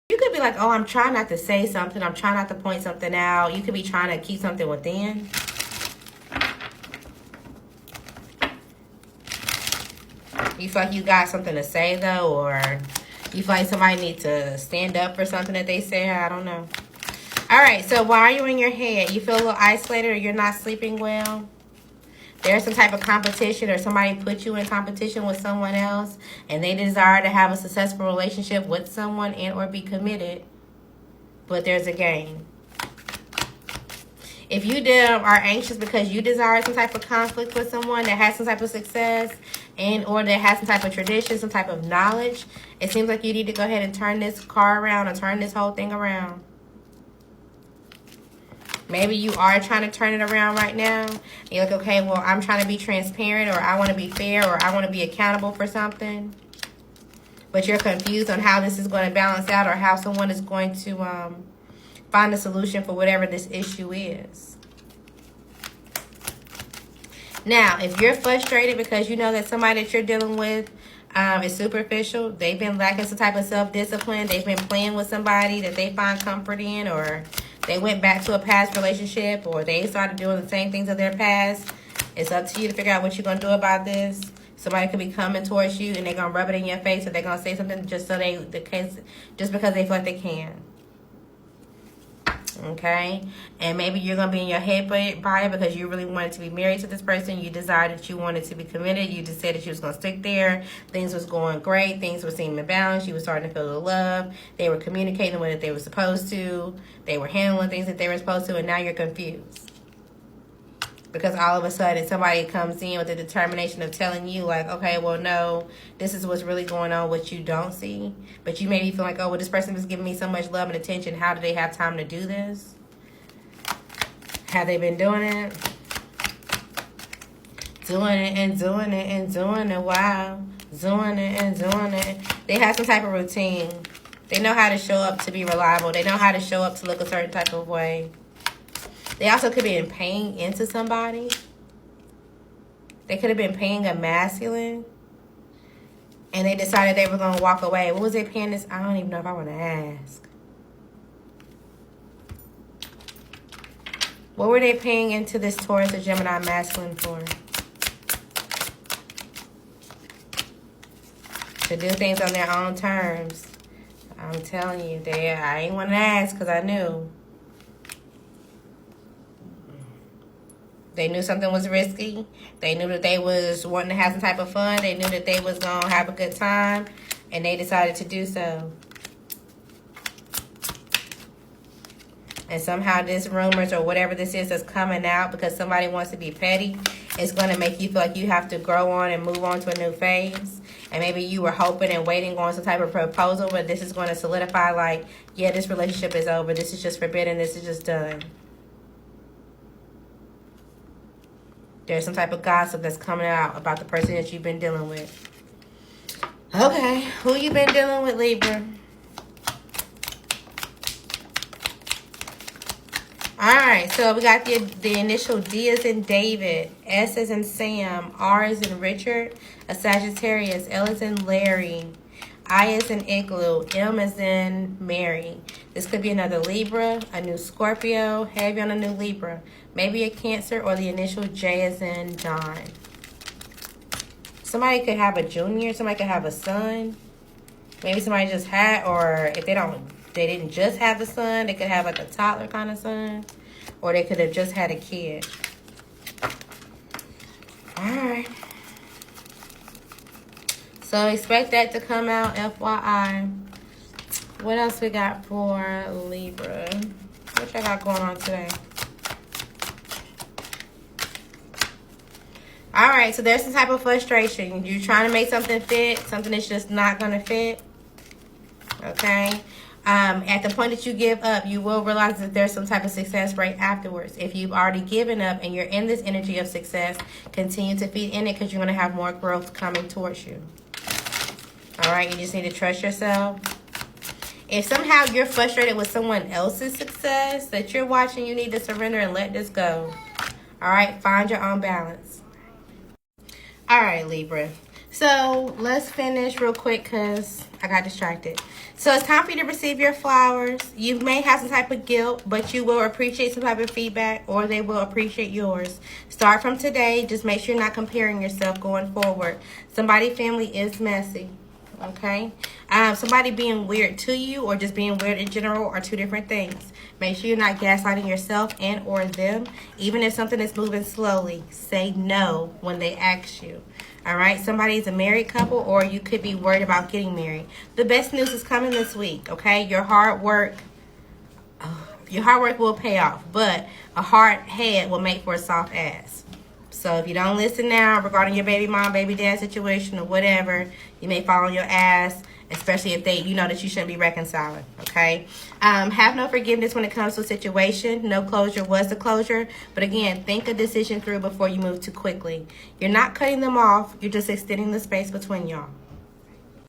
You could be like, oh, I'm trying not to say something. I'm trying not to point something out. You could be trying to keep something within. You feel like you got something to say, though, or you feel like somebody needs to stand up for something that they say. I don't know. All right, so why are you in your head? You feel a little isolated, or you're not sleeping well? There's some type of competition, or somebody put you in competition with someone else, and they desire to have a successful relationship with someone and or be committed, but there's a game. If you are anxious because you desire some type of conflict with someone that has some type of success and or that has some type of tradition, some type of knowledge, it seems like you need to go ahead and turn this car around or turn this whole thing around. Maybe you are trying to turn it around right now. And you're like, okay, well, I'm trying to be transparent, or I want to be fair, or I want to be accountable for something. But you're confused on how this is going to balance out, or how someone is going to find a solution for whatever this issue is. Now, if you're frustrated because you know that somebody that you're dealing with is superficial, they've been lacking some type of self-discipline, they've been playing with somebody that they find comfort in, or they went back to a past relationship, or they started doing the same things of their past, it's up to you to figure out what you're going to do about this. Somebody could be coming towards you and they're going to rub it in your face, or they're going to say something just just because they feel like they can. Okay, and maybe you're going to be in your head by it because you really wanted to be married to this person. You decided that you wanted to be committed. You just said that you was going to stick there. Things was going great. Things were seeming balanced. You were starting to feel the love. They were communicating what they were supposed to. They were handling things that they were supposed to, and now you're confused. Because all of a sudden somebody comes in with the determination of telling you like, okay, well, no, this is what's really going on, what you don't see. But you maybe feel like, oh, well, this person is giving me so much love and attention. How do they have time to do this? Have they been doing it? Doing it and doing it and doing it. Wow. Doing it and doing it. They have some type of routine. They know how to show up to be reliable. They know how to show up to look a certain type of way. They also could be paying into somebody. They could have been paying a masculine. And they decided they were going to walk away. What was they paying this? I don't even know if I want to ask. What were they paying into this Taurus or Gemini masculine for? To do things on their own terms. I'm telling you, I ain't want to ask because I knew. They knew something was risky. They knew that they was wanting to have some type of fun. They knew that they was going to have a good time. And they decided to do so. And somehow this rumors or whatever this is that's coming out because somebody wants to be petty, it's going to make you feel like you have to grow on and move on to a new phase. And maybe you were hoping and waiting on some type of proposal, but this is going to solidify like, yeah, this relationship is over. This is just forbidden. This is just done. There's some type of gossip that's coming out about the person that you've been dealing with. Okay, who you been dealing with, Libra? Alright, so we got the initial D as in David, S as in Sam, R as in Richard, a Sagittarius, L as in Larry, I as in Igloo, M as in Mary. This could be another Libra, a new Scorpio, heavy on a new Libra. Maybe a Cancer or the initial J as in John. Somebody could have a junior, somebody could have a son. Maybe somebody just had, or if they didn't just have the son, they could have like a toddler kind of son. Or they could have just had a kid. Alright. So expect that to come out, FYI. What else we got for Libra? What y'all got going on today? Alright, so there's some type of frustration. You're trying to make something fit, something that's just not going to fit. Okay? At the point that you give up, you will realize that there's some type of success right afterwards. If you've already given up and you're in this energy of success, continue to feed in it because you're going to have more growth coming towards you. Alright, you just need to trust yourself. If somehow you're frustrated with someone else's success that you're watching, you need to surrender and let this go. Alright, find your own balance. Alright, Libra. So let's finish real quick because I got distracted. So it's time for you to receive your flowers. You may have some type of guilt, but you will appreciate some type of feedback, or they will appreciate yours. Start from today. Just make sure you're not comparing yourself going forward. Somebody's family is messy. Okay? Somebody being weird to you or just being weird in general are two different things. Make sure you're not gaslighting yourself and or them. Even if something is moving slowly, say no when they ask you. All right? Somebody is a married couple, or you could be worried about getting married. The best news is coming this week, okay? Your hard work will pay off, but a hard head will make for a soft ass. So if you don't listen now regarding your baby mom, baby dad situation or whatever, you may fall on your ass, especially if you know that you shouldn't be reconciling, okay? Have no forgiveness when it comes to a situation. No closure was the closure. But again, think a decision through before you move too quickly. You're not cutting them off. You're just extending the space between y'all.